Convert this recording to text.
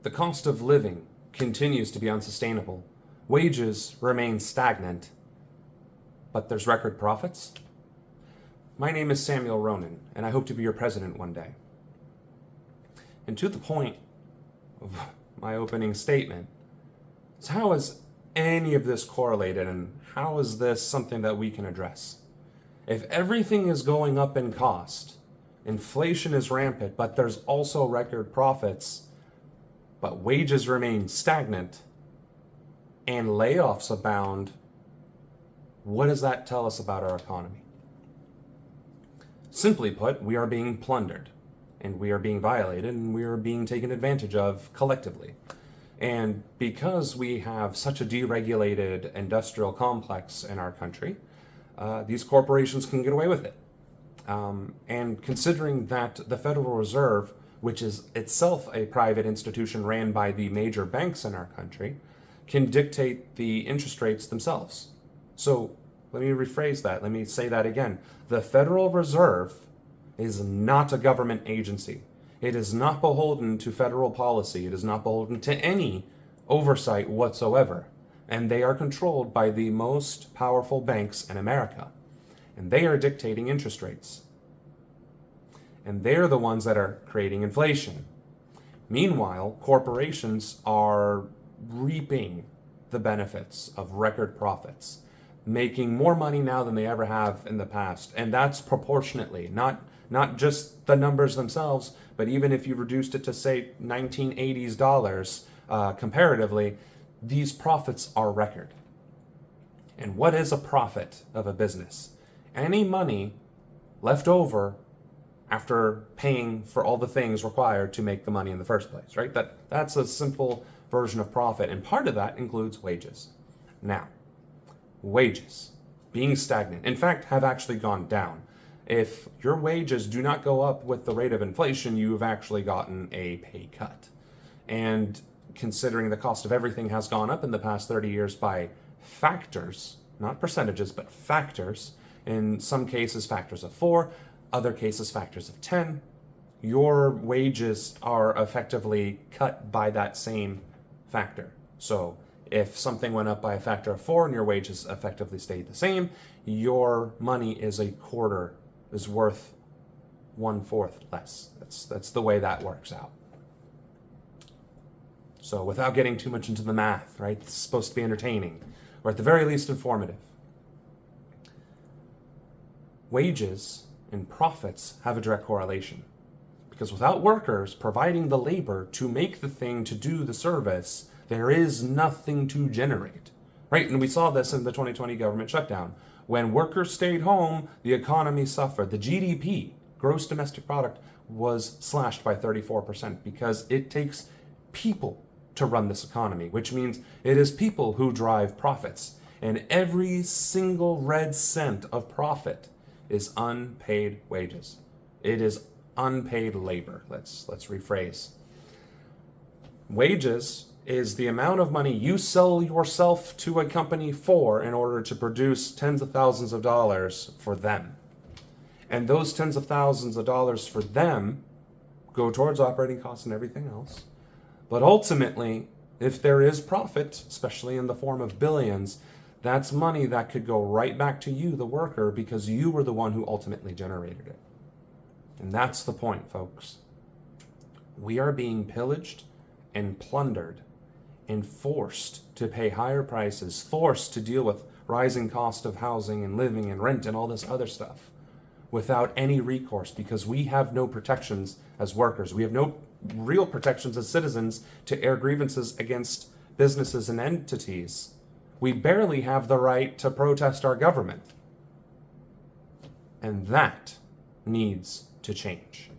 The cost of living continues to be unsustainable. Wages remain stagnant, but there's record profits. My name is Samuel Ronan, and I hope to be your president one day. And to the point of my opening statement, is how is any of this correlated, and how is this something that we can address? If everything is going up in cost, inflation is rampant, but there's also record profits, but wages remain stagnant, and layoffs abound, what does that tell us about our economy? Simply put, we are being plundered, and we are being violated, and we are being taken advantage of collectively. And because we have such a deregulated industrial complex in our country, these corporations can get away with it. And considering that the Federal Reserve, which is itself a private institution ran by the major banks in our country, can dictate the interest rates themselves. So let me rephrase that. Let me say that again. The Federal Reserve is not a government agency. It is not beholden to federal policy. It is not beholden to any oversight whatsoever. And they are controlled by the most powerful banks in America. And they are dictating interest rates. And they're the ones that are creating inflation. Meanwhile, corporations are reaping the benefits of record profits, making more money now than they ever have in the past. And that's proportionately, not just the numbers themselves, but even if you reduced it to, say, 1980s dollars comparatively, these profits are record. And what is a profit of a business? Any money left over after paying for all the things required to make the money in the first place, right? That's a simple version of profit, and part of that includes wages. Now, wages being stagnant, in fact, have actually gone down. If your wages do not go up with the rate of inflation, you've actually gotten a pay cut. And considering the cost of everything has gone up in the past 30 years by factors, not percentages, but factors, in some cases factors of 4, other cases factors of 10, your wages are effectively cut by that same factor. So if something went up by a factor of 4 and your wages effectively stayed the same, your money is worth 1/4 less. That's the way that works out. So without getting too much into the math, right? It's supposed to be entertaining, or at the very least informative. Wages and profits have a direct correlation. Because without workers providing the labor to make the thing, to do the service, there is nothing to generate, right? And we saw this in the 2020 government shutdown. When workers stayed home, the economy suffered. The GDP, gross domestic product, was slashed by 34% because it takes people to run this economy, which means it is people who drive profits. And every single red cent of profit is unpaid wages. It is unpaid labor. Let's rephrase. Wages is the amount of money you sell yourself to a company for in order to produce tens of thousands of dollars for them. And those tens of thousands of dollars for them go towards operating costs and everything else. But ultimately, if there is profit, especially in the form of billions, that's money that could go right back to you, the worker, because you were the one who ultimately generated it. And that's the point, folks. We are being pillaged and plundered and forced to pay higher prices, forced to deal with rising cost of housing and living and rent and all this other stuff without any recourse, because we have no protections as workers. We have no real protections as citizens to air grievances against businesses and entities. We barely have the right to protest our government. And that needs to change.